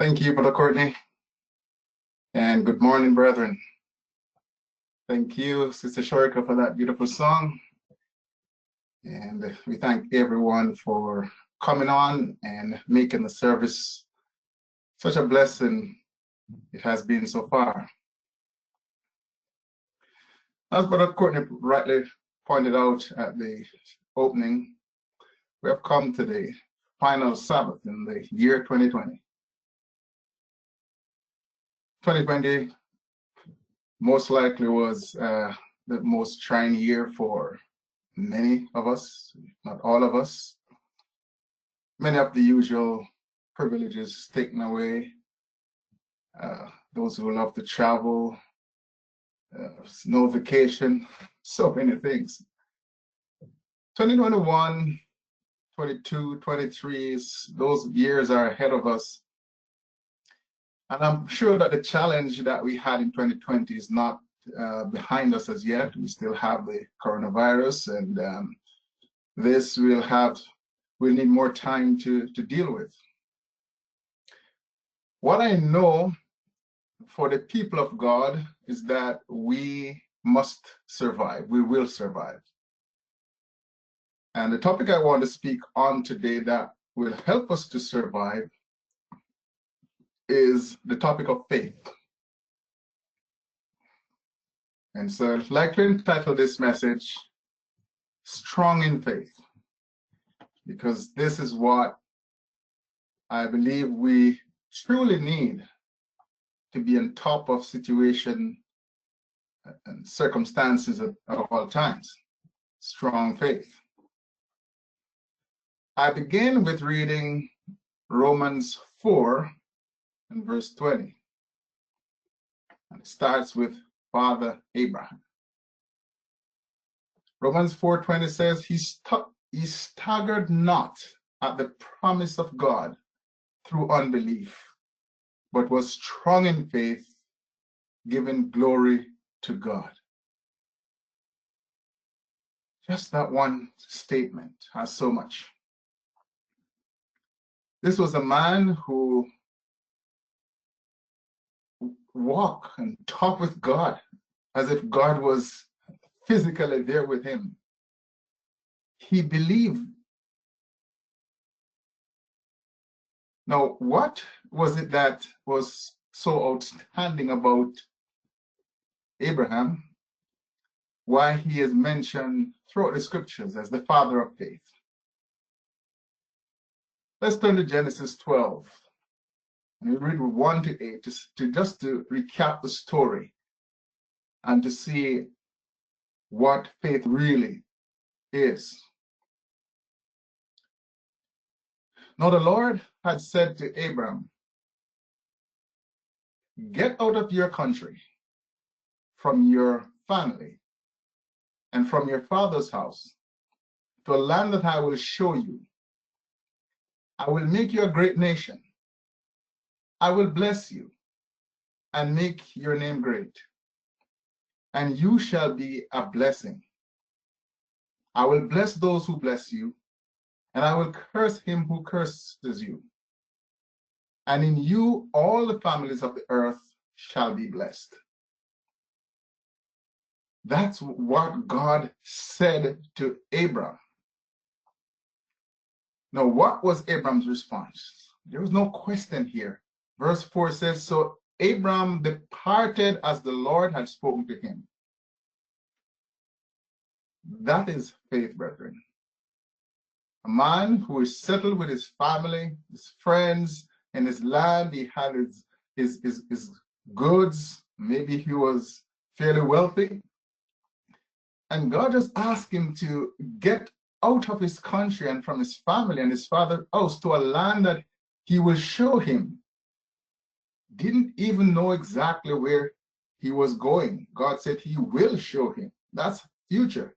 Thank you, Brother Courtney, and good morning, brethren. Thank you, Sister Shorika, for that beautiful song. And we thank everyone for coming on and making the service such a blessing it has been so far. As Brother Courtney rightly pointed out at the opening, we have come to the final Sabbath in the year 2020. 2020 most likely was the most trying year for many of us, not all of us. Many of the usual privileges taken away. Those who love to travel, no vacation, so many things. 2021, 22, 23, those years are ahead of us. And I'm sure that the challenge that we had in 2020 is not behind us as yet. We still have the coronavirus, and this we'll need more time to deal with. What I know for the people of God is that we must survive. We will survive. And the topic I want to speak on today that will help us to survive is the topic of faith. And so I'd like to entitle this message, Strong in Faith, because this is what I believe we truly need to be on top of situation and circumstances at all times. Strong faith. I begin with reading Romans 4 and verse 20. And it starts with Father Abraham. Romans 4:20 says, he staggered not at the promise of God through unbelief, but was strong in faith, giving glory to God. Just that one statement has so much. This was a man who walked and talked with God as if God was physically there with him. He believed. Now, what was it that was so outstanding about Abraham? Why he is mentioned throughout the scriptures as the father of faith. Let's turn to Genesis 12. And we read 1 to 8 to recap the story and to see what faith really is. Now the Lord had said to Abram, get out of your country, from your family, and from your father's house, to a land that I will show you. I will make you a great nation. I will bless you and make your name great, and you shall be a blessing. I will bless those who bless you, and I will curse him who curses you. And in you all the families of the earth shall be blessed. That's what God said to Abram. Now, what was Abram's response? There was no question here. Verse 4 says, so Abram departed as the Lord had spoken to him. That is faith, brethren. A man who is settled with his family, his friends, and his land. He had his goods. Maybe he was fairly wealthy. And God just asked him to get out of his country and from his family and his father's house to a land that he will show him. Didn't even know exactly where he was going. God said he will show him. That's future.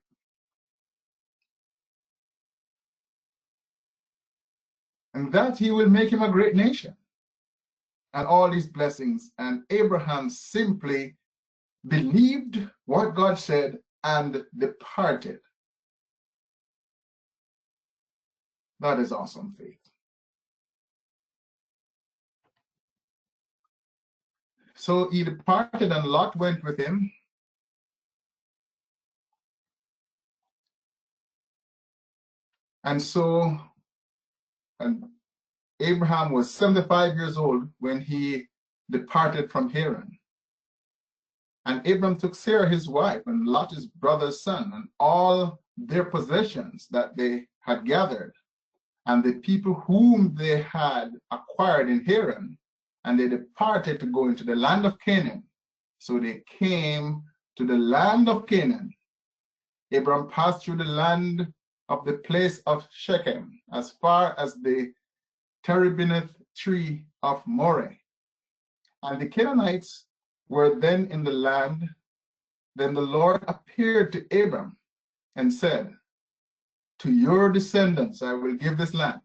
And that he will make him a great nation. And all these blessings. And Abraham simply believed what God said and departed. That is awesome faith. So he departed, and Lot went with him. And so and Abraham was 75 years old when he departed from Haran. And Abram took Sarah his wife, and Lot his brother's son, and all their possessions that they had gathered, and the people whom they had acquired in Haran, and they departed to go into the land of Canaan. So they came to the land of Canaan. Abram passed through the land of the place of Shechem, as far as the terebinth tree of Moreh. And the Canaanites were then in the land. Then the Lord appeared to Abram and said, to your descendants I will give this land.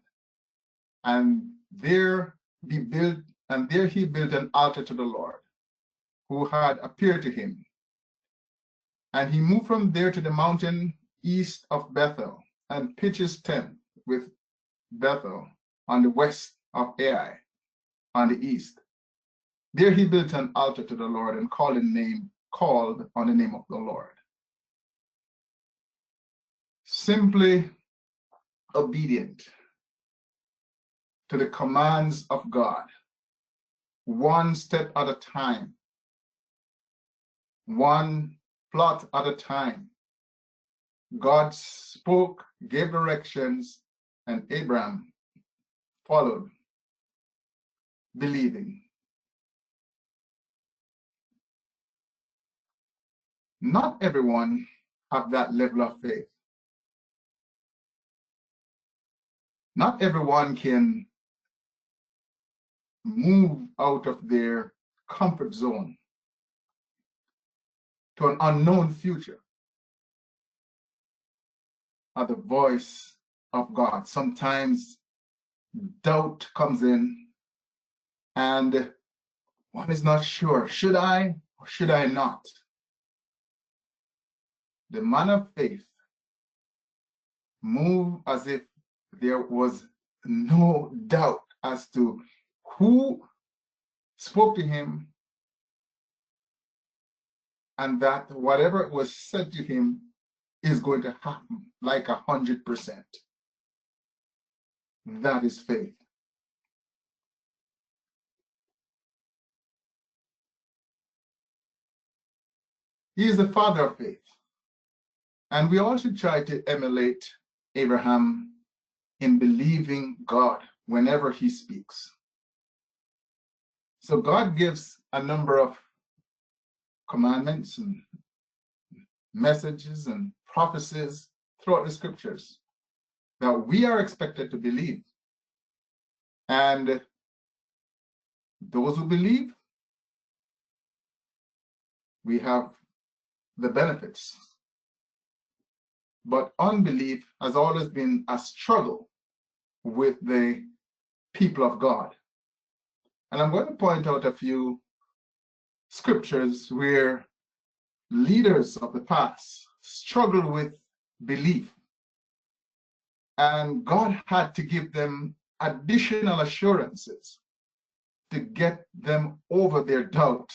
And there he built an altar to the Lord, who had appeared to him. And he moved from there to the mountain east of Bethel, and pitched his tent with Bethel on the west of Ai on the east. There he built an altar to the Lord and called on the name of the Lord. Simply obedient to the commands of God, one step at a time, one plot at a time. God spoke, gave directions, and Abraham followed, believing. Not everyone have that level of faith. Not everyone can move out of their comfort zone to an unknown future at the voice of God. Sometimes doubt comes in and one is not sure, should I or should I not? The man of faith moved as if there was no doubt as to who spoke to him, and that whatever was said to him is going to happen like 100%. That is faith. He is the father of faith. And we all should try to emulate Abraham in believing God whenever he speaks. So God gives a number of commandments and messages and prophecies throughout the scriptures that we are expected to believe. And those who believe, we have the benefits. But unbelief has always been a struggle with the people of God. And I'm going to point out a few scriptures where leaders of the past struggled with belief. And God had to give them additional assurances to get them over their doubt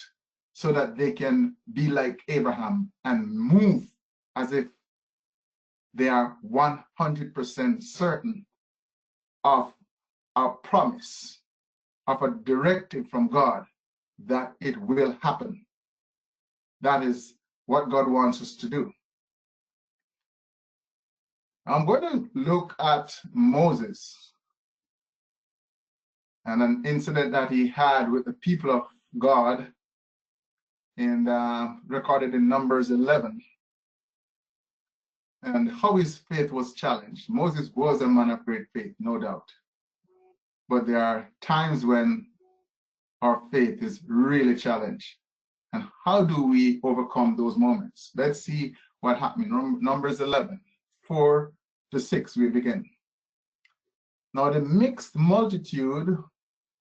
so that they can be like Abraham and move as if they are 100% certain of a promise, of a directive from God that it will happen. That is what God wants us to do. I'm going to look at Moses and an incident that he had with the people of God recorded in Numbers 11, and how his faith was challenged. Moses was a man of great faith, no doubt. But there are times when our faith is really challenged. And how do we overcome those moments? Let's see what happened. Numbers 11, 4 to 6, we begin. Now the mixed multitude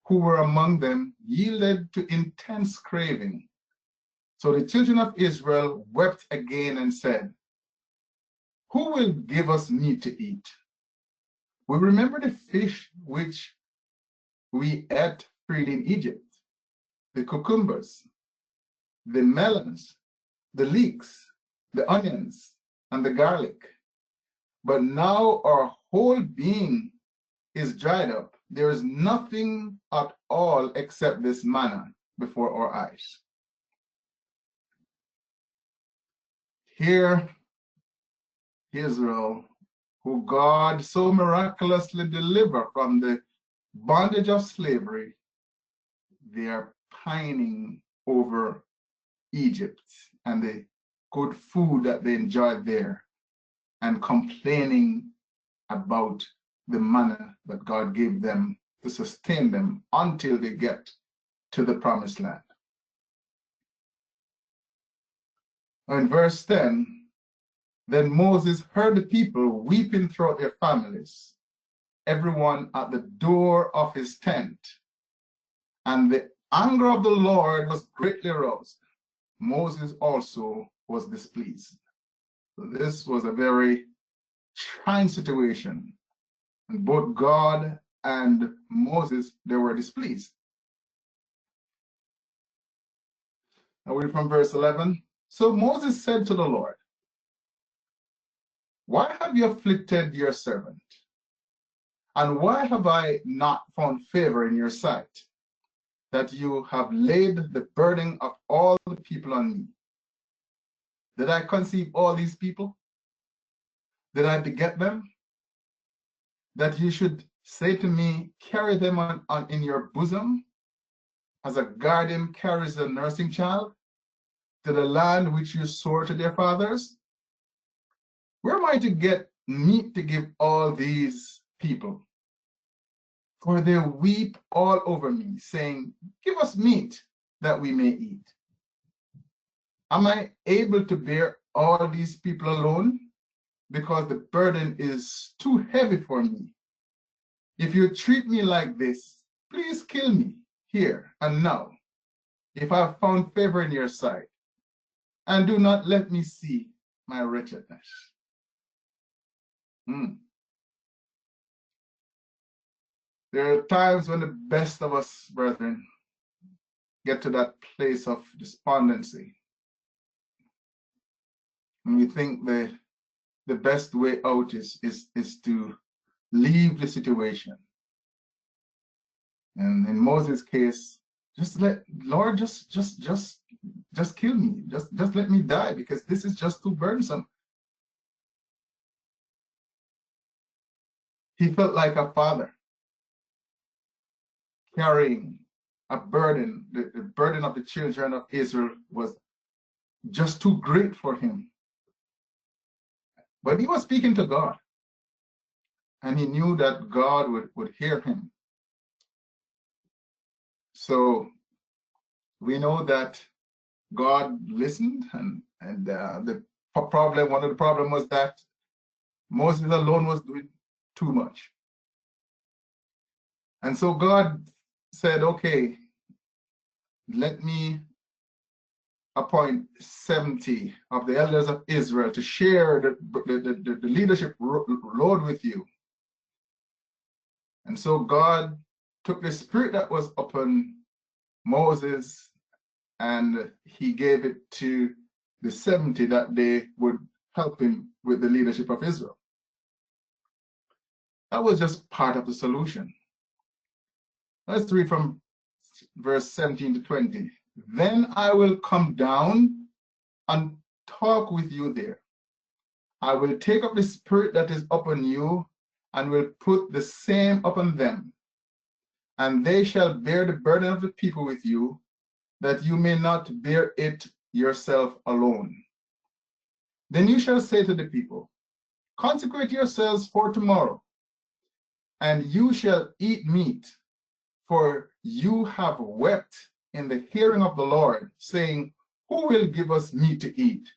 who were among them yielded to intense craving. So the children of Israel wept again and said, who will give us meat to eat? We remember the fish which we ate freely in Egypt, the cucumbers the melons, the leeks, the onions, and the garlic. But now our whole being is dried up. There is nothing at all except this manna before our eyes. Here, Israel, who God so miraculously delivered from the bondage of slavery, they are pining over Egypt and the good food that they enjoyed there, and complaining about the manna that God gave them to sustain them until they get to the promised land. In verse 10, then Moses heard the people weeping throughout their families, everyone at the door of his tent. And the anger of the Lord was greatly aroused. Moses also was displeased. So this was a very trying situation. And both God and Moses, they were displeased. I read from verse 11. So Moses said to the Lord, why have you afflicted your servant? And why have I not found favor in your sight, that you have laid the burden of all the people on me? Did I conceive all these people? Did I beget them? That you should say to me, carry them in your bosom, as a guardian carries a nursing child, to the land which you swore to their fathers? Where am I to get meat to give all these people? For they weep all over me, saying, give us meat that we may eat. Am I able to bear all these people alone? Because the burden is too heavy for me. If you treat me like this, please kill me here and now, if I have found favor in your sight, and do not let me see my wretchedness. There are times when the best of us, brethren, get to that place of despondency. And we think the best way out is to leave the situation. And in Moses' case, Lord, just kill me. Just let me die, because this is just too burdensome. He felt like a father carrying a burden. The burden of the children of Israel was just too great for him. But he was speaking to God, and he knew that God would hear him. So we know that God listened, and one of the problems was that Moses alone was doing too much. And so God said, okay, let me appoint 70 of the elders of Israel to share the leadership load with you. And so God took the spirit that was upon Moses, and he gave it to the 70 that they would help him with the leadership of Israel. That was just part of the solution. Let's read from verse 17 to 20. Then I will come down and talk with you there. I will take up the spirit that is upon you and will put the same upon them. And they shall bear the burden of the people with you, that you may not bear it yourself alone. Then you shall say to the people, consecrate yourselves for tomorrow, and you shall eat meat, for you have wept in the hearing of the Lord, saying, who will give us meat to eat?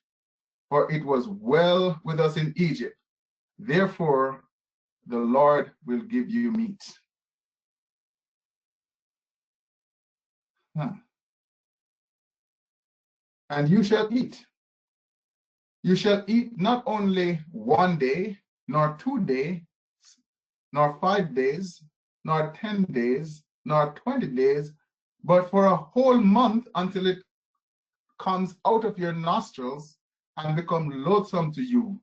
For it was well with us in Egypt. Therefore, the Lord will give you meat. And you shall eat. You shall eat not only 1 day, nor 2 days, nor 5 days, nor 10 days, nor 20 days, but for a whole month until it comes out of your nostrils and become loathsome to you,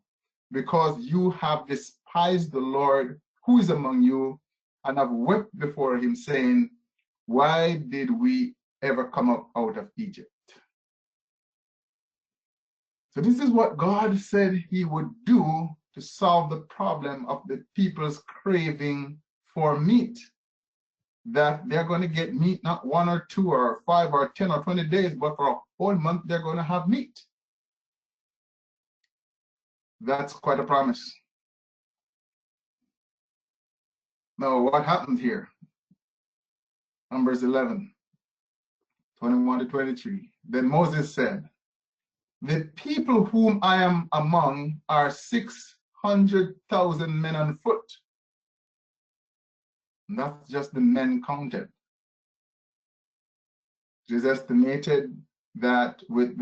because you have despised the Lord who is among you, and have wept before him, saying, why did we ever come up out of Egypt? So this is what God said he would do to solve the problem of the people's craving for meat. That they're going to get meat not 1 or 2 or 5 or 10 or 20 days, but for a whole month they're going to have meat. That's quite a promise. Now, what happened here? Numbers 11, 21 to 23. Then Moses said, the people whom I am among are 600,000 men on foot. And that's just the men counted. It is estimated that with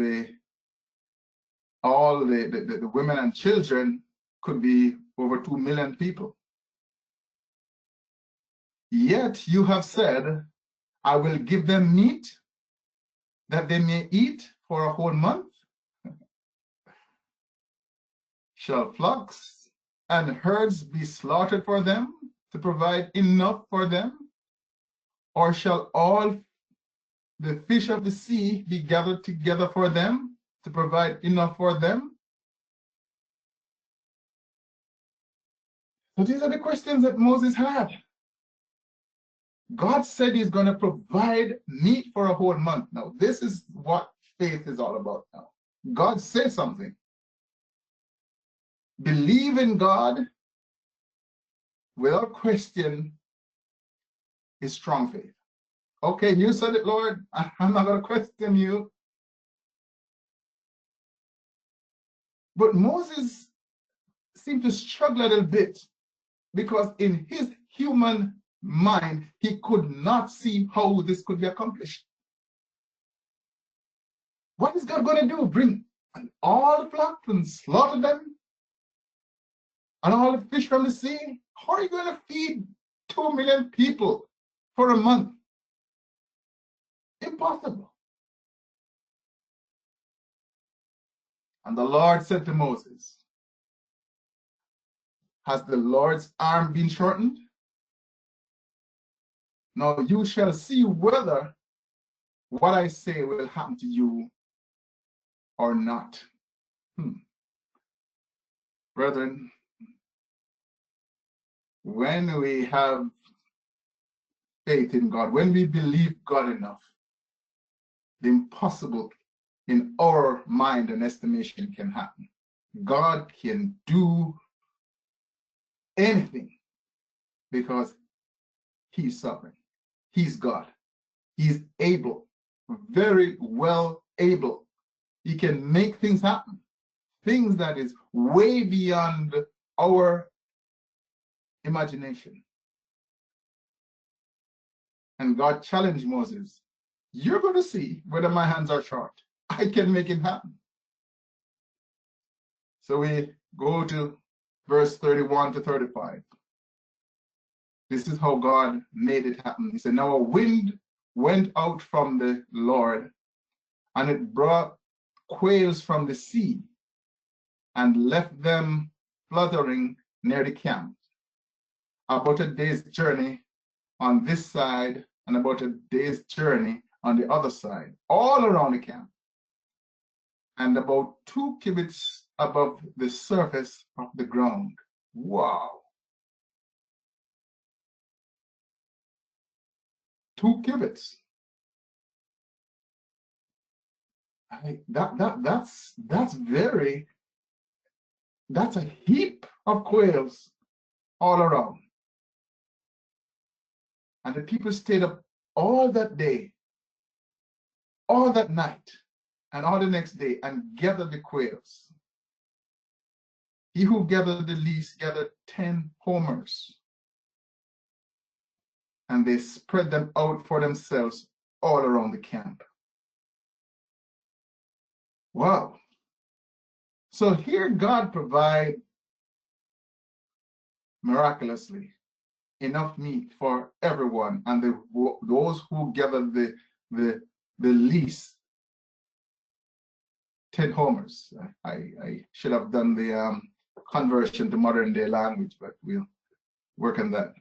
all the women and children could be over 2 million people. Yet you have said, I will give them meat that they may eat for a whole month. Shall flocks and herds be slaughtered for them to provide enough for them? Or shall all the fish of the sea be gathered together for them to provide enough for them? So these are the questions that Moses had. God said he's going to provide meat for a whole month. Now, this is what faith is all about now. God said something. Believe in God without question is strong faith. Okay, you said it, Lord. I'm not going to question you. But Moses seemed to struggle a little bit, because in his human mind, he could not see how this could be accomplished. What is God going to do? Bring all the flocks and slaughter them? And all the fish from the sea? How are you going to feed 2 million people for a month? Impossible. And the Lord said to Moses, has the Lord's arm been shortened? Now you shall see whether what I say will happen to you or not. Brethren, when we have faith in God, when we believe God enough, the impossible in our mind and estimation can happen. God can do anything because he's sovereign. He's God. He's able, very well able. He can make things happen, things that is way beyond our imagination. And God challenged Moses, you're going to see whether my hands are short. I can make it happen. So we go to verse 31 to 35. This is how God made it happen. He said, now a wind went out from the Lord, and it brought quails from the sea and left them fluttering near the camp, about a day's journey on this side and about a day's journey on the other side, all around the camp, and about 2 cubits above the surface of the ground. Wow. 2 cubits. That's a heap of quails all around. And the people stayed up all that day, all that night, and all the next day, and gathered the quails. He who gathered the least gathered 10 homers, and they spread them out for themselves all around the camp. Wow. So here God provides miraculously enough meat for everyone, and those who gathered the least 10 homers. I should have done the conversion to modern day language, but we'll work on that.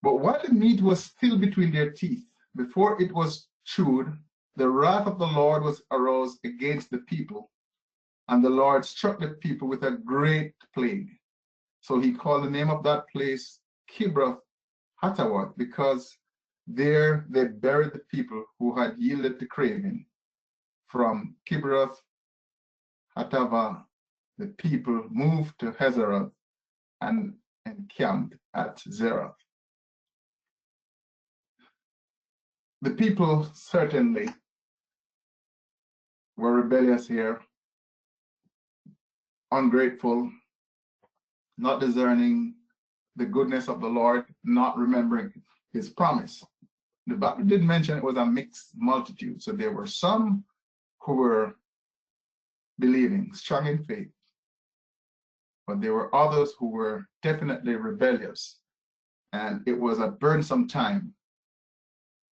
But while the meat was still between their teeth, before it was chewed, the wrath of the Lord was aroused against the people, and the Lord struck the people with a great plague. So he called the name of that place Kibroth Hattawath, because there they buried the people who had yielded to craving. From Kibroth Hattaavah, the people moved to Hazeroth and encamped at Zerath. The people certainly were rebellious here, ungrateful, not discerning the goodness of the Lord, not remembering his promise. The Bible did mention it was a mixed multitude. So there were some who were believing, strong in faith, but there were others who were definitely rebellious, and it was a burdensome time.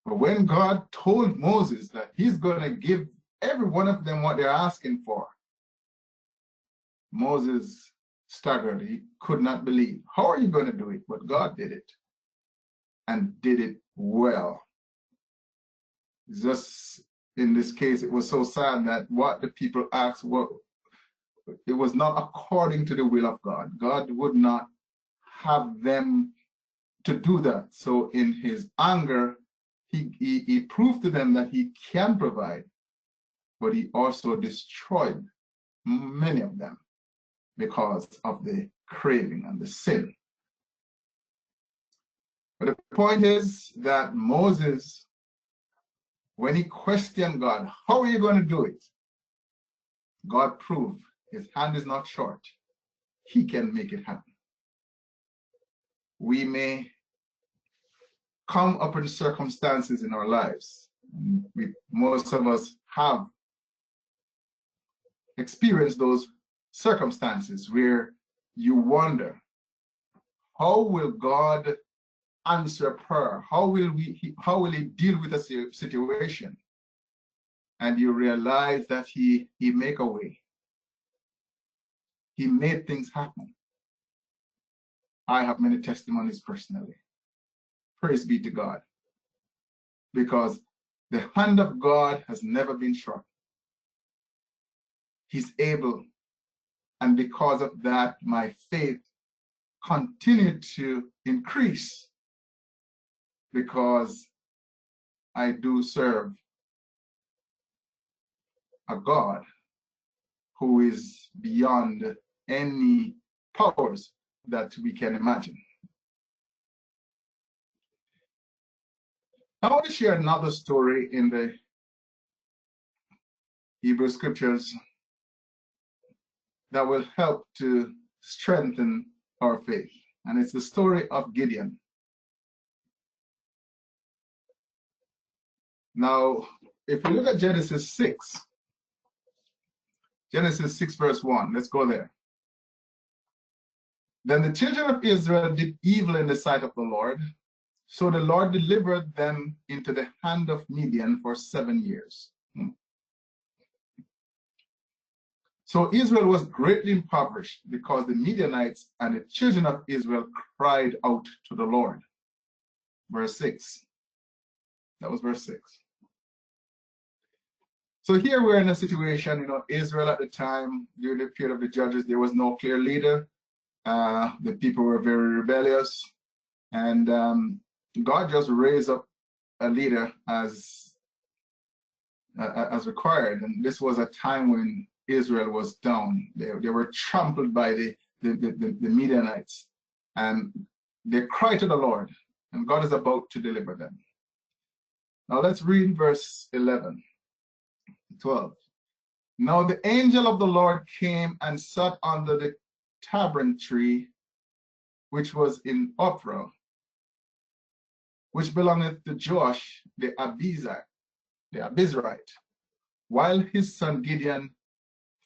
But when God told Moses that he's going to give every one of them what they're asking for, Moses staggered. He could not believe. How are you going to do it? But God did it, and did it well. Just in this case, it was so sad that what the people asked, it was not according to the will of God. God would not have them to do that. So in his anger, he proved to them that he can provide, but he also destroyed many of them because of the craving and the sin. But the point is that Moses, when he questioned God, how are you going to do it? God proved his hand is not short. He can make it happen. We may come up in circumstances in our lives. Most of us have experienced those circumstances where you wonder, how will God answer prayer? How will he deal with a situation? And you realize that he make a way. He made things happen. I have many testimonies personally. Praise be to God. Because the hand of God has never been short. He's able. And because of that, my faith continued to increase, because I do serve a God who is beyond any powers that we can imagine. I want to share another story in the Hebrew scriptures that will help to strengthen our faith. And it's the story of Gideon. Now, if we look at Genesis 6 verse 1, let's go there. Then the children of Israel did evil in the sight of the Lord, so the Lord delivered them into the hand of Midian for 7 years. So Israel was greatly impoverished because the Midianites and the children of Israel cried out to the Lord. Verse 6. That was verse 6. So here we're in a situation, Israel at the time, during the period of the judges, there was no clear leader. The people were very rebellious. And God just raised up a leader as required. And this was a time when Israel was down. They were trampled by the Midianites. And they cried to the Lord, and God is about to deliver them. Now let's read verse 11, 12. Now the angel of the Lord came and sat under the terebinth tree, which was in Ophrah, which belongeth to Joash the Abizrite, while his son Gideon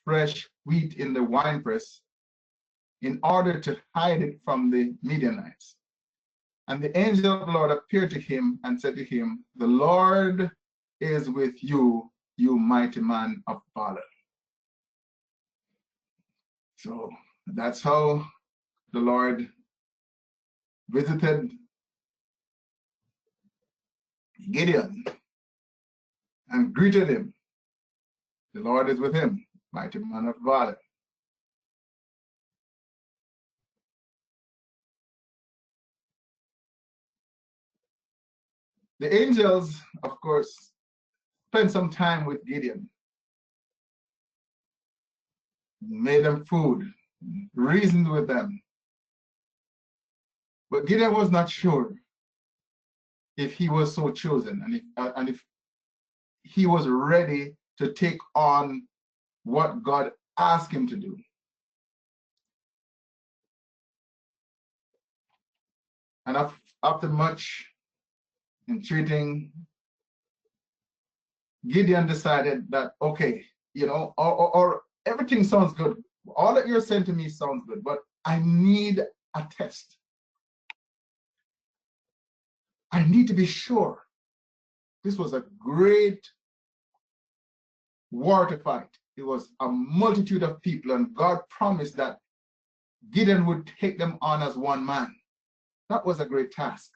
threshed wheat in the winepress, in order to hide it from the Midianites. And the angel of the Lord appeared to him and said to him, The Lord is with you, you mighty man of valor. So that's how the Lord visited Gideon and greeted him. The Lord is with him, mighty man of valor. The angels, of course, spent some time with Gideon, made them food, reasoned with them. But Gideon was not sure if he was so chosen and if he was ready to take on what God asked him to do. And after much entreating, Gideon decided that, okay, you know, or everything sounds good. All that you're saying to me sounds good, but I need a test. I need to be sure. This was a great war to fight. It was a multitude of people, and God promised that Gideon would take them on as one man. That was a great task.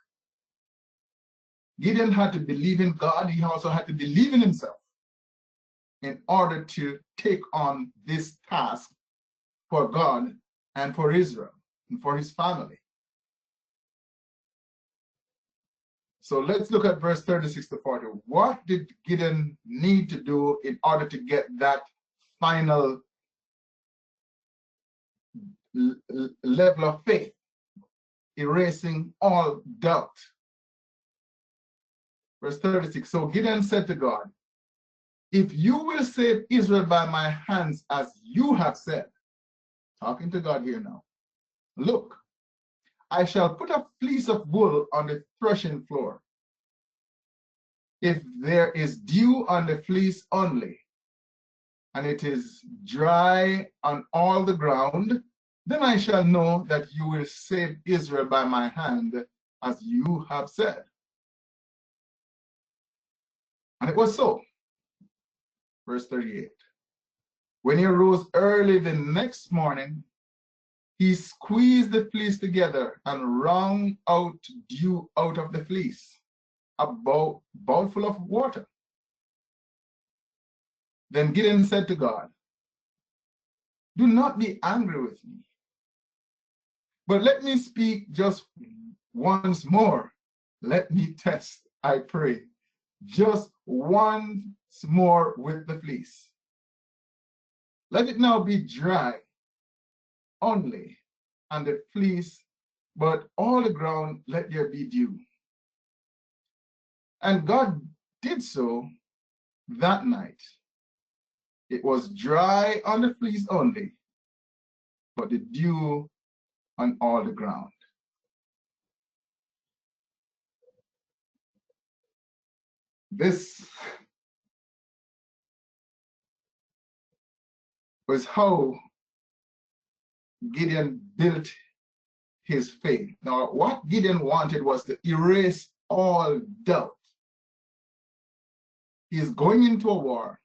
Gideon had to believe in God. He also had to believe in himself in order to take on this task for God and for Israel and for his family. So let's look at verse 36 to 40. What did Gideon need to do in order to get that final level of faith, erasing all doubt? Verse 36, so Gideon said to God, if you will save Israel by my hands as you have said, talking to God here now, look, I shall put a fleece of wool on the threshing floor. If there is dew on the fleece only, and it is dry on all the ground, then I shall know that you will save Israel by my hand, as you have said. And it was so. Verse 38. When he arose early the next morning, he squeezed the fleece together and wrung out dew out of the fleece, a bowlful of water. Then Gideon said to God, do not be angry with me, but let me speak just once more. Let me test, I pray, just once more with the fleece. Let it now be dry only, and the fleece, but all the ground let there be dew. And God did so that night. It was dry on the fleece only, but the dew on all the ground. This was how Gideon built his faith. Now, what Gideon wanted was to erase all doubt. He is going into a war,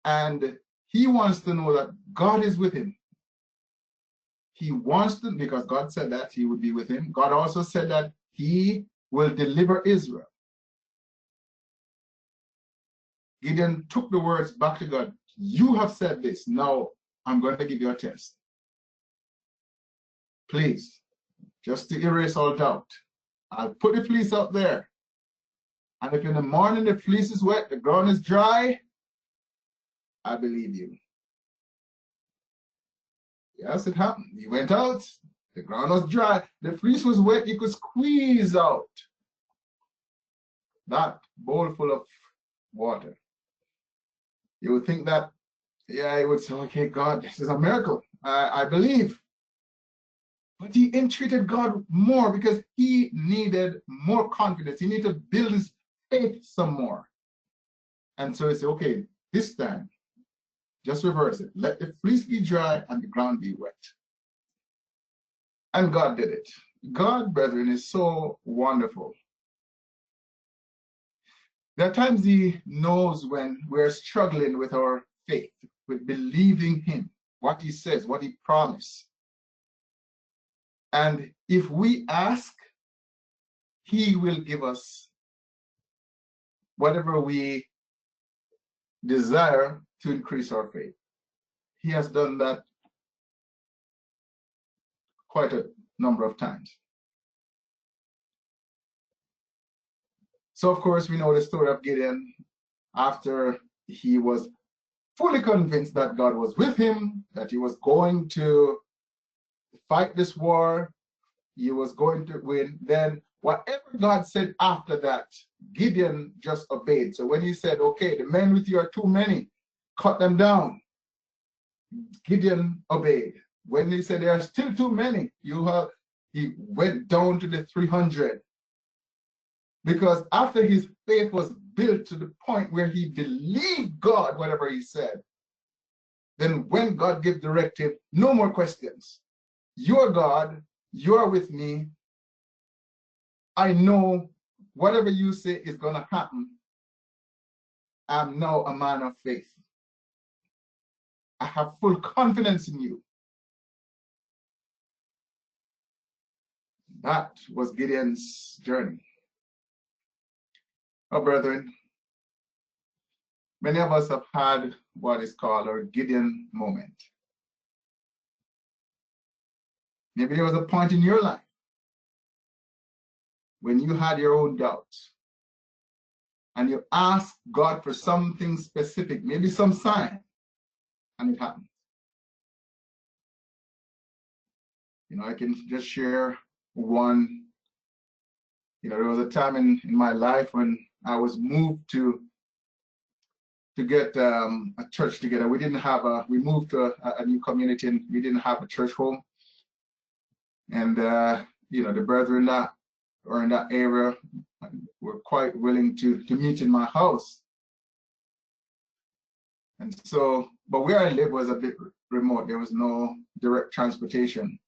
and he wants to know that God is with him. He wants to, because God said that he would be with him. God also said that he will deliver Israel. Gideon took the words back to God. You have said this. Now I'm going to give you a test. Please, just to erase all doubt, I'll put the fleece out there. And if in the morning the fleece is wet, the ground is dry, I believe you. Yes, it happened. He went out, the ground was dry, the fleece was wet, you could squeeze out that bowl full of water. You would think that, yeah, he would say, okay, God, this is a miracle. I believe. But he entreated God more because he needed more confidence. He needed to build his faith some more. And so he said, okay, this time, just reverse it. Let the fleece be dry and the ground be wet. And God did it. God, brethren, is so wonderful. There are times he knows when we're struggling with our faith, with believing him, what he says, what he promised. And if we ask, he will give us whatever we desire to increase our faith. He has done that quite a number of times. So, of course, we know the story of Gideon. After he was fully convinced that God was with him, that he was going to fight this war, he was going to win, then whatever God said after that, Gideon just obeyed. So when he said, okay, the men with you are too many, cut them down, Gideon obeyed. When he said there are still too many, he went down to the 300. Because after his faith was built to the point where he believed God, whatever he said, then when God gave directive, no more questions. You're God, you're with me. I know whatever you say is going to happen. I'm now a man of faith. I have full confidence in you. That was Gideon's journey. Oh, brethren, many of us have had what is called our Gideon moment. Maybe there was a point in your life when you had your own doubts and you asked God for something specific, maybe some sign, and it happened. You know, I can just share one. You know, there was a time in my life when I was moved to get a church together. We didn't have we moved to a new community and we didn't have a church home. And, you know, the brethren that were in that area were quite willing to meet in my house. And so, but where I lived was a bit remote. There was no direct transportation.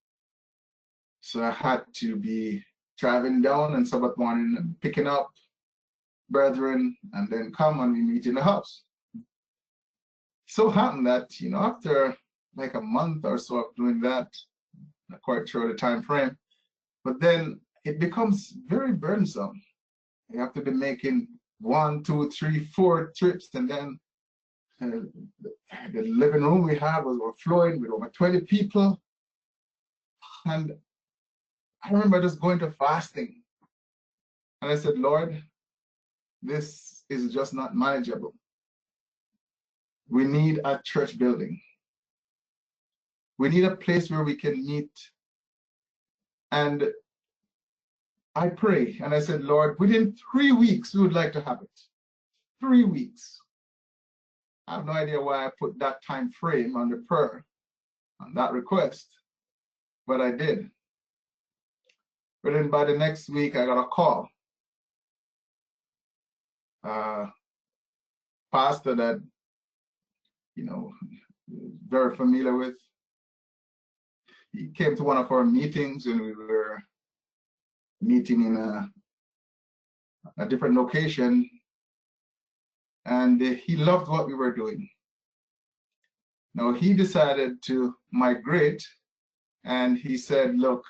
So I had to be driving down on Sabbath morning and picking up brethren and then come and we meet in the house. So happened that, you know, after like a month or so of doing that, not quite sure the time frame, but then it becomes very burdensome. You have to be making 1, 2, 3, 4 trips, and then the living room we had was overflowing with over 20 people. And I remember just going to fasting. And I said, Lord, this is just not manageable. We need a church building. We need a place where we can meet. And I pray, and I said, Lord, within 3 weeks, we would like to have it. 3 weeks. I have no idea why I put that time frame on the prayer, on that request, but I did. But then by the next week, I got a call. Pastor that, you know, very familiar with. He came to one of our meetings and we were meeting in a different location, and he loved what we were doing. Now he decided to migrate, and he said, look,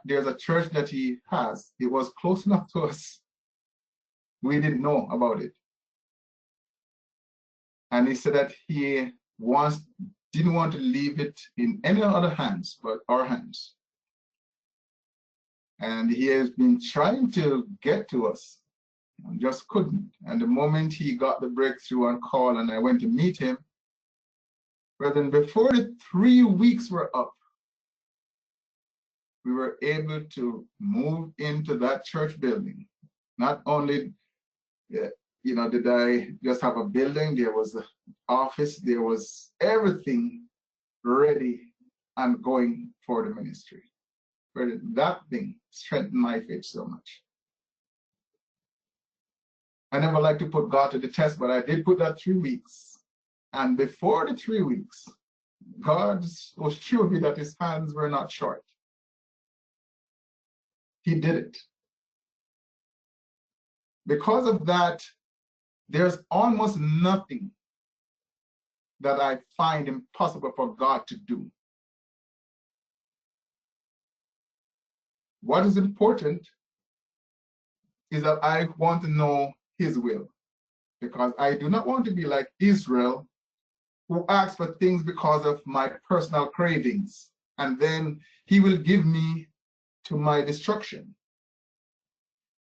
there's a church that he has. It was close enough to us. We didn't know about it. And he said that he didn't want to leave it in any other hands but our hands. And he has been trying to get to us and just couldn't. And the moment he got the breakthrough on call and I went to meet him, but then before the 3 weeks were up, we were able to move into that church building. Not only, you know, did I just have a building, there was an office, there was everything ready and going for the ministry. But that thing strengthened my faith so much. I never like to put God to the test, but I did put that 3 weeks. And before the 3 weeks, God showed me that his hands were not short. He did it. Because of that There's almost nothing that I find impossible for God to do. What is important is that I want to know his will, because I do not want to be like Israel, who asks for things because of my personal cravings, and then he will give me to my destruction.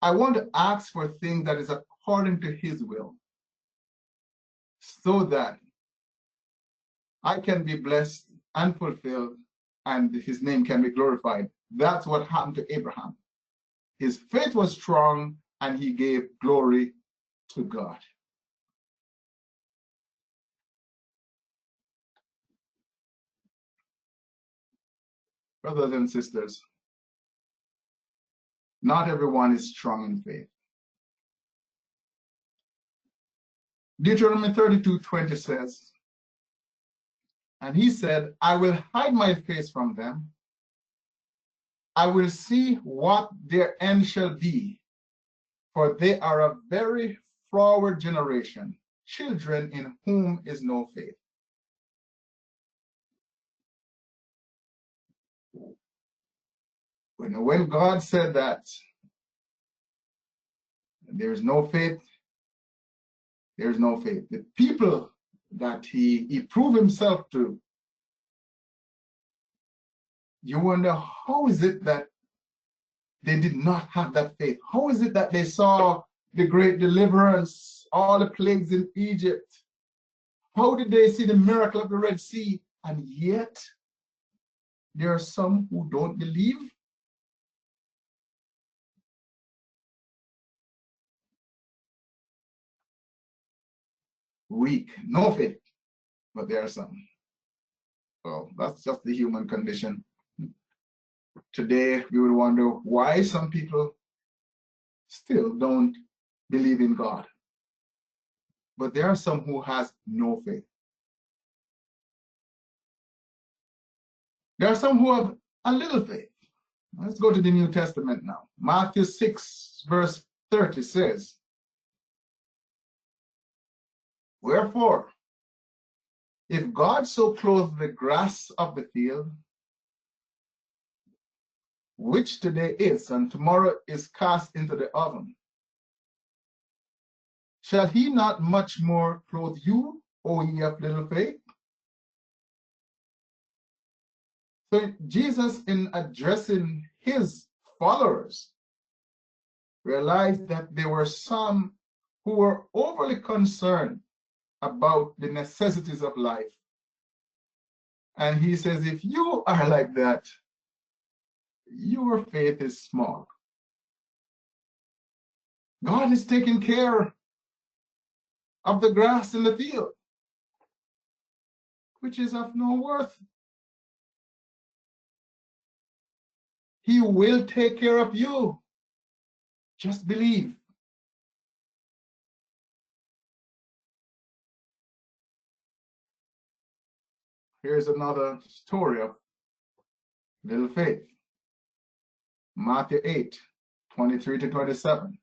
I want to ask for things that is according to his will, so that I can be blessed and fulfilled, and his name can be glorified. That's what happened to Abraham. His faith was strong, and he gave glory to God. Brothers and sisters, not everyone is strong in faith. Deuteronomy 32:20 says, and he said, I will hide my face from them. I will see what their end shall be, for they are a very froward generation, children in whom is no faith. When God said that there's no faith, there's no faith. The people that he proved himself to, you wonder, how is it that they did not have that faith? How is it that they saw the great deliverance, all the plagues in Egypt? How did they see the miracle of the Red Sea? And yet, there are some who don't believe. Weak, no faith, but there are some. Well, that's just the human condition. Today, we would wonder why some people still don't believe in God. But there are some who has no faith. There are some who have a little faith. Let's go to the New Testament now. Matthew 6, verse 30 says, wherefore, if God so clothe the grass of the field, which today is and tomorrow is cast into the oven, shall he not much more clothe you, O ye of little faith? So Jesus, in addressing his followers, realized that there were some who were overly concerned about the necessities of life. And he says, if you are like that, your faith is small. God is taking care of the grass in the field, which is of no worth. He will take care of you. Just believe. Here's another story of little faith. Matthew 8, 23 to 27.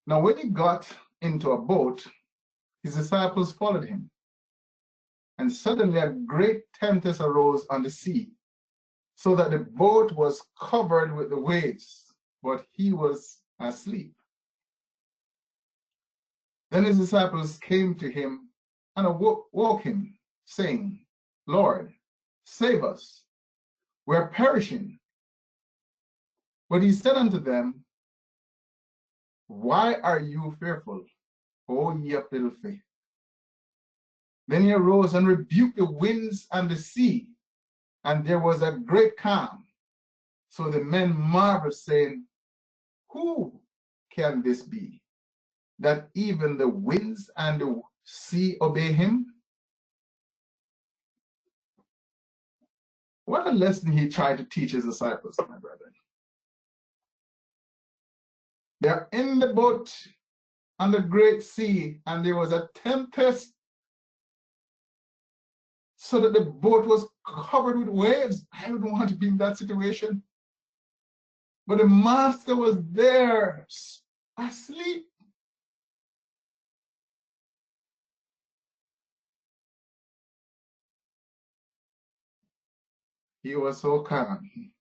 Now, when he got into a boat, his disciples followed him. And suddenly a great tempest arose on the sea, so that the boat was covered with the waves, but he was asleep. Then his disciples came to him and awoke him, saying, Lord, save us, we're perishing. But he said unto them, why are you fearful, O ye of little faith? Then he arose and rebuked the winds and the sea, and there was a great calm. So the men marveled, saying, who can this be, that even the winds and the sea obey him? What a lesson he tried to teach his disciples, my brethren. They're in the boat on the great sea, and there was a tempest, so that the boat was covered with waves. I wouldn't want to be in that situation. But the master was there, asleep. He was so calm.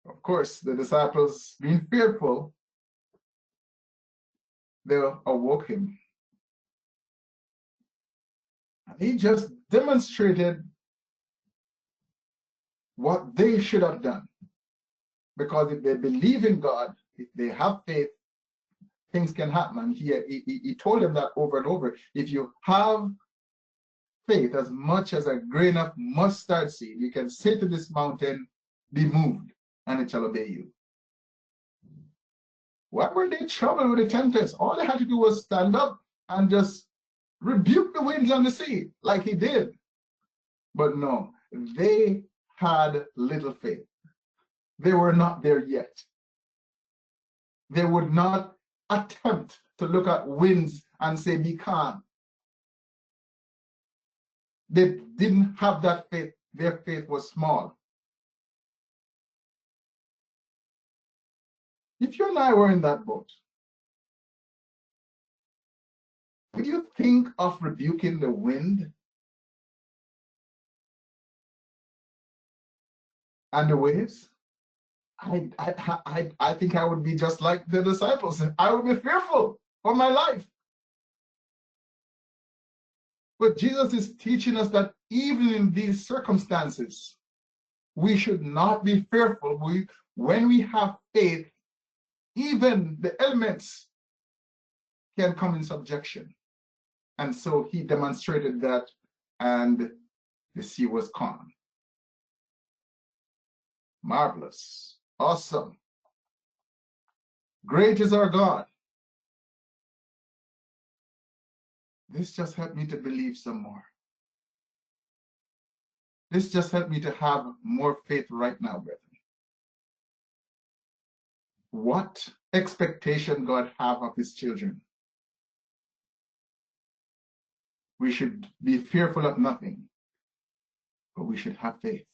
Of course, the disciples, being fearful, they awoke him. And he just demonstrated what they should have done. Because if they believe in God, if they have faith, things can happen. And he told them that over and over. If you have faith as much as a grain of mustard seed, you can say to this mountain, be moved, and it shall obey you. Why were they troubled with the tempest? All they had to do was stand up and just rebuke the winds and the sea, like he did. But no, they had little faith. They were not there yet. They would not attempt to look at winds and say, be calm. They didn't have that faith. Their faith was small. If you and I were in that boat, would you think of rebuking the wind and the waves? I think I would be just like the disciples. I would be fearful for my life. But Jesus is teaching us that even in these circumstances, we should not be fearful. When we have faith, even the elements can come in subjection. And so he demonstrated that, and the sea was calm. Marvelous. Awesome. Great is our God. This just helped me to believe some more. This just helped me to have more faith right now, brethren. What expectation God have of his children? We should be fearful of nothing, but we should have faith.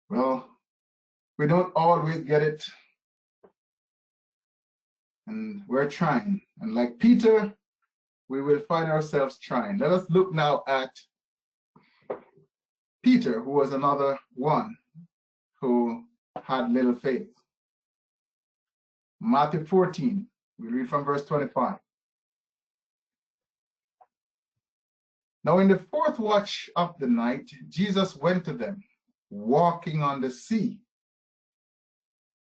Well, we don't always get it, and we're trying. And like Peter, we will find ourselves trying. Let us look now at Peter, who was another one who had little faith. Matthew 14, we read from verse 25. Now in the fourth watch of the night, Jesus went to them, walking on the sea.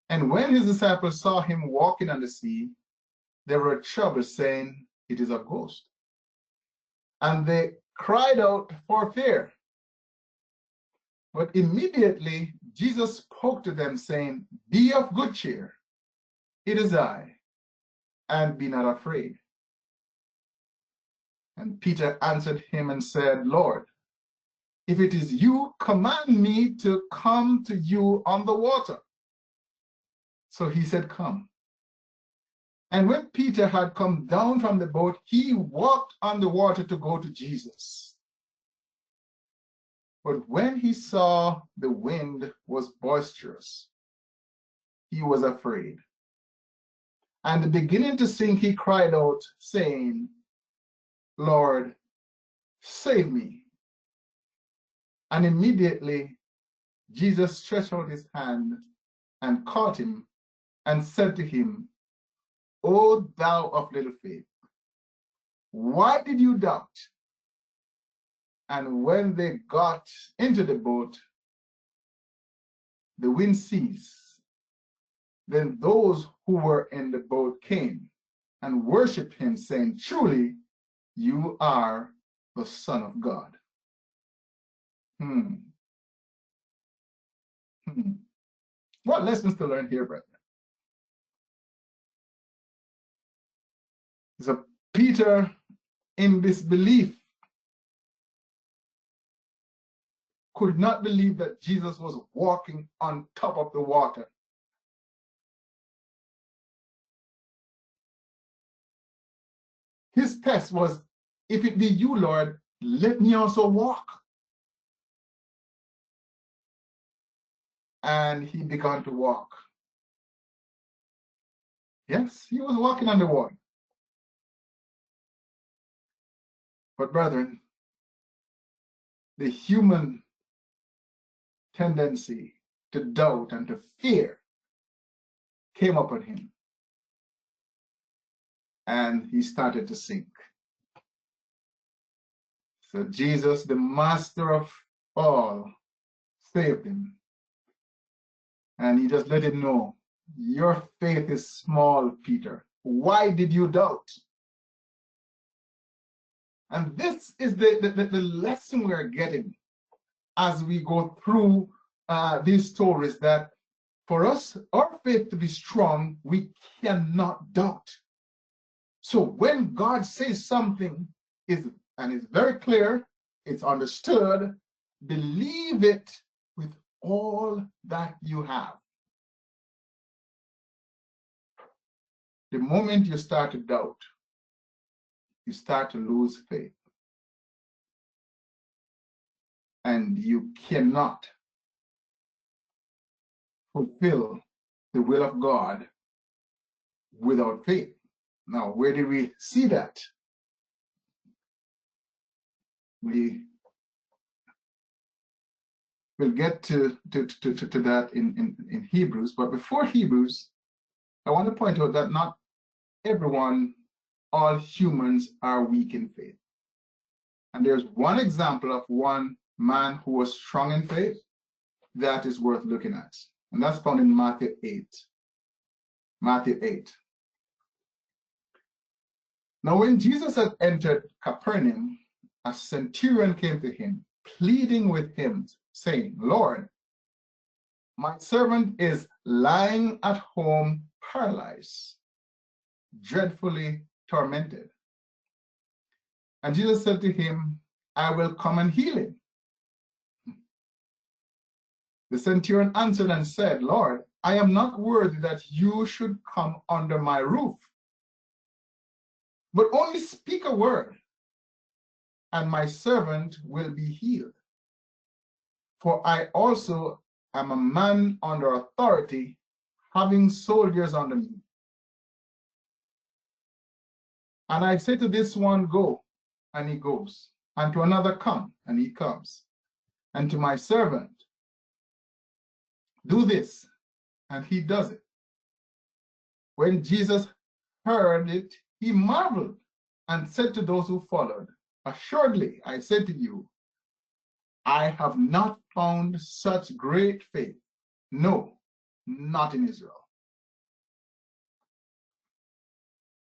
And when his disciples saw him walking on the sea, they were troubled, saying, it is a ghost. And they cried out for fear. But immediately Jesus spoke to them, saying, be of good cheer, it is I, and be not afraid. And Peter answered him and said, Lord, if it is you, command me to come to you on the water. So he said, come. And when Peter had come down from the boat, he walked on the water to go to Jesus. But when he saw the wind was boisterous, he was afraid. And beginning to sink, he cried out, saying, Lord, save me. And immediately Jesus stretched out his hand and caught him and said to him, O thou of little faith, why did you doubt? And when they got into the boat, the wind ceased. Then those who were in the boat came and worshiped him, saying, truly, you are the Son of God. What lessons to learn here, brethren? So Peter, in disbelief, could not believe that Jesus was walking on top of the water. His test was, if it be you, Lord, let me also walk. and he began to walk. Yes, he was walking on the water. But brethren, the human tendency to doubt and to fear came upon him, and he started to sink. So Jesus, the master of all, saved him. And he just let him know, your faith is small, Peter. Why did you doubt? And this is the lesson we're getting as we go through these stories, that for us, our faith to be strong, we cannot doubt. So when God says something and it's very clear, it's understood, believe it with all that you have. The moment you start to doubt, you start to lose faith. And you cannot fulfill the will of God without faith. Now, where do we see that? We will get to that in Hebrews. But before Hebrews, I want to point out that not everyone, all humans, are weak in faith. And there's one example of one man who was strong in faith that is worth looking at. And that's found in Matthew 8. Matthew 8. Now, when Jesus had entered Capernaum, a centurion came to him, pleading with him, saying, Lord, my servant is lying at home paralyzed, dreadfully tormented. And Jesus said to him, I will come and heal him. The centurion answered and said, Lord, I am not worthy that you should come under my roof, but only speak a word, and my servant will be healed. For I also am a man under authority, having soldiers under me. And I say to this one, go, and he goes, and to another, come, and he comes, and to my servant, do this, and he does it. When Jesus heard it, he marveled and said to those who followed, assuredly, I say to you, I have not found such great faith, no, not in Israel.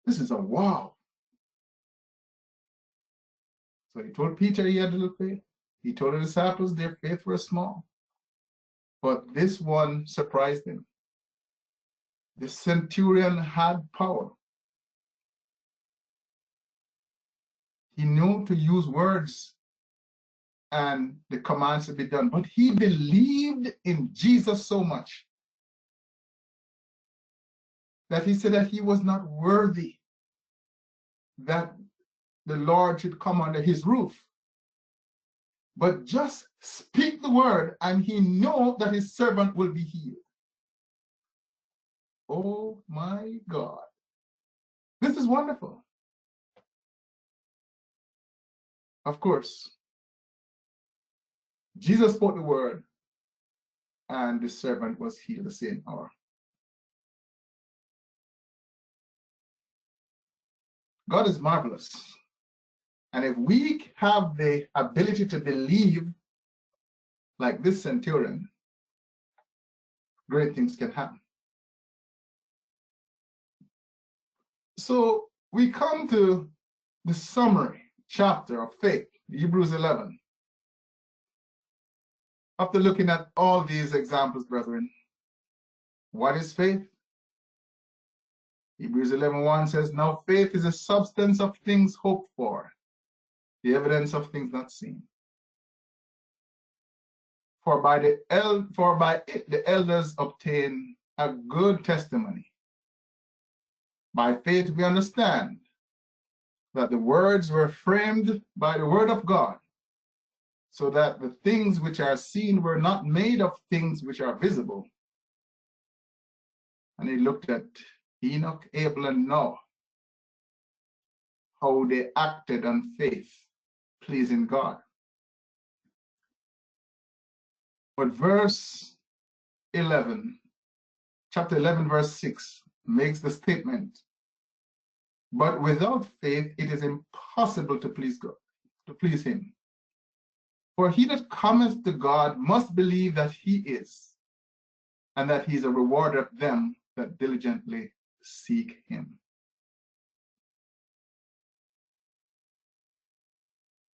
This is a wow. So he told Peter he had little faith. He told the disciples their faith was small. But this one surprised him. The centurion had power. He knew to use words and the commands to be done. But he believed in Jesus so much that he said that he was not worthy that the Lord should come under his roof. But just speak the word and he know that his servant will be healed. Oh my God. This is wonderful. Of course, Jesus spoke the word and the servant was healed the same hour. God is marvelous. And if we have the ability to believe like this centurion, great things can happen. So we come to the summary chapter of faith, Hebrews 11. After looking at all these examples, brethren, what is faith? Hebrews 11:1 says, now faith is a substance of things hoped for, the evidence of things not seen. For by it the elders obtain a good testimony. By faith we understand that the words were framed by the word of God, so that the things which are seen were not made of things which are visible. And he looked at Enoch, Abel, and Noah, how they acted on faith, pleasing God. But verse 11, chapter 11, verse 6, makes the statement, but without faith it is impossible to please God, to please him. For he that cometh to God must believe that he is, and that he is a rewarder of them that diligently seek him.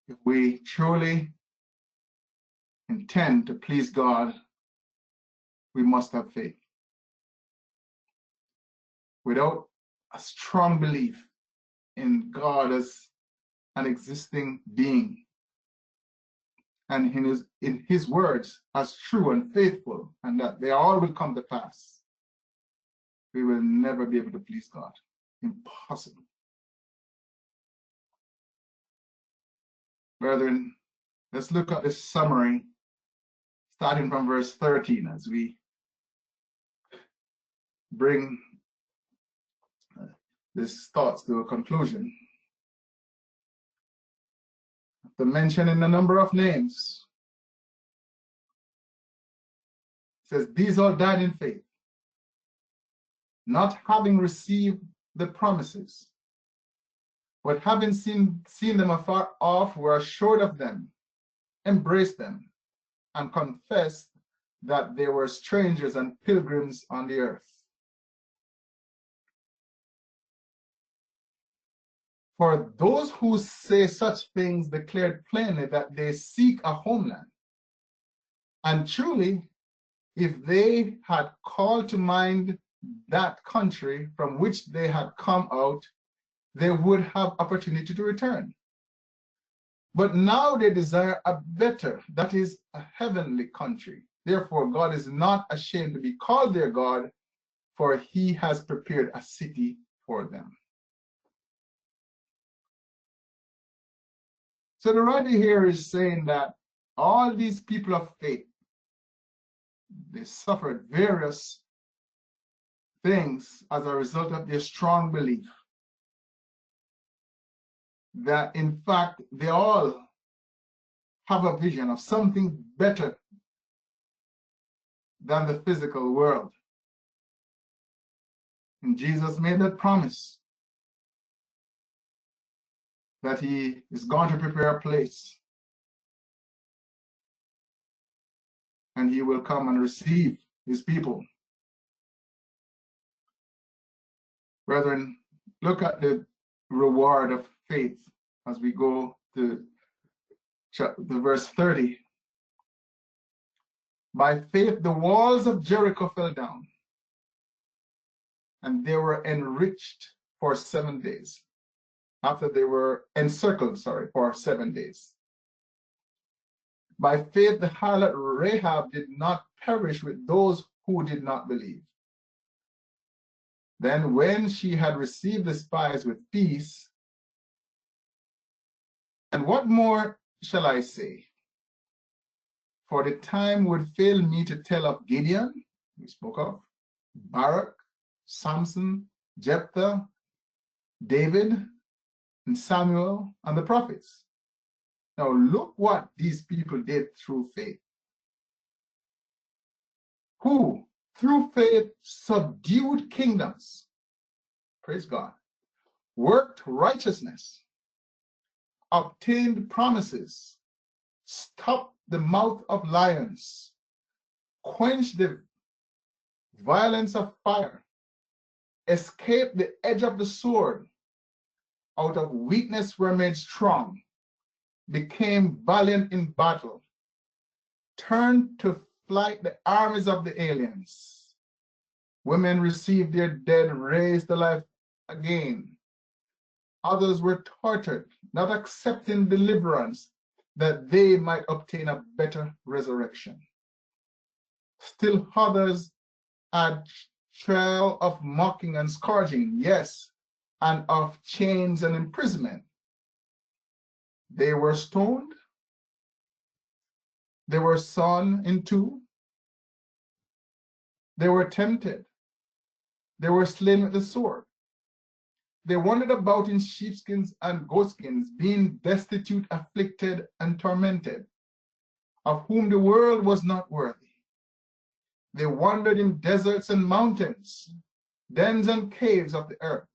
If we truly intend to please God, we must have faith. Without a strong belief in God as an existing being, and in his words as true and faithful, and that they all will come to pass, we will never be able to please God. Impossible. Brethren, let's look at this summary starting from verse 13 as we bring these thoughts to a conclusion. After mentioning a number of names, it says, these all died in faith, not having received the promises, but having seen them afar off, were assured of them, embraced them, and confessed that they were strangers and pilgrims on the earth. For those who say such things declared plainly that they seek a homeland. And truly, if they had called to mind that country from which they had come out, they would have opportunity to return. But now they desire a better, that is, a heavenly country. Therefore, God is not ashamed to be called their God, for he has prepared a city for them. So the writer here is saying that all these people of faith, they suffered various things as a result of their strong belief that in fact they all have a vision of something better than the physical world. And Jesus made that promise that he is going to prepare a place and he will come and receive his people. Brethren, look at the reward of faith as we go to the verse 30. By faith, the walls of Jericho fell down, and they were enriched for 7 days. After they were encircled, for 7 days. By faith, the harlot Rahab did not perish with those who did not believe. Then when she had received the spies with peace, and what more shall I say? For the time would fail me to tell of Gideon, we spoke of, Barak, Samson, Jephthah, David, and Samuel, and the prophets. Now look what these people did through faith. Who, through faith, subdued kingdoms, praise God, worked righteousness, obtained promises, stopped the mouth of lions, quenched the violence of fire, escaped the edge of the sword, out of weakness were made strong, became valiant in battle, turned to flight the armies of the aliens. Women received their dead raised to life again. Others were tortured, not accepting deliverance, that they might obtain a better resurrection. Still others had trial of mocking and scourging, yes, and of chains and imprisonment. They were stoned, They were sawn in two. They were tempted. They were slain with the sword. They wandered about in sheepskins and goatskins, being destitute, afflicted, and tormented, of whom the world was not worthy. They wandered in deserts and mountains, dens and caves of the earth.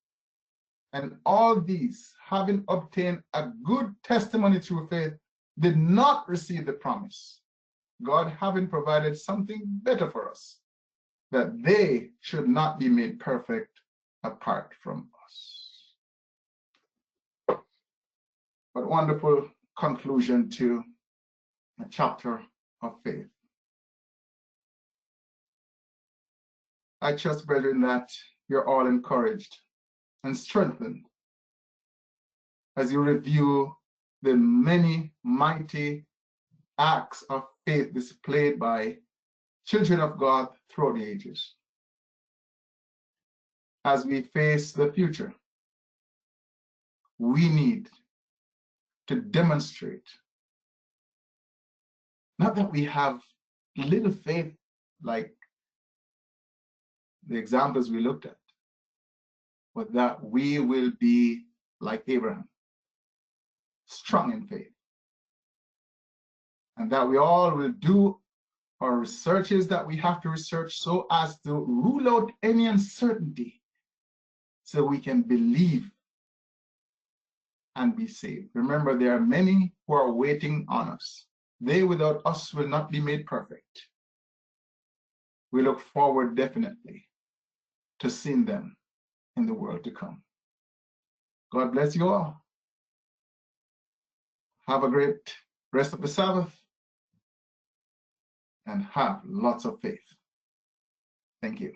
And all these, having obtained a good testimony through faith, did not receive the promise, God having provided something better for us, that they should not be made perfect apart from us. But wonderful conclusion to a chapter of faith. I trust, brethren, that you're all encouraged and strengthened as you review the many mighty acts of faith displayed by children of God throughout the ages. As we face the future, we need to demonstrate not that we have little faith like the examples we looked at, but that we will be like Abraham, strong in faith, and that we all will do our researches that we have to research so as to rule out any uncertainty so we can believe and be saved. Remember, there are many who are waiting on us. They without us will not be made perfect. We look forward definitely to seeing them in the world to come. God bless you all. Have a great rest of the Sabbath and have lots of faith. Thank you.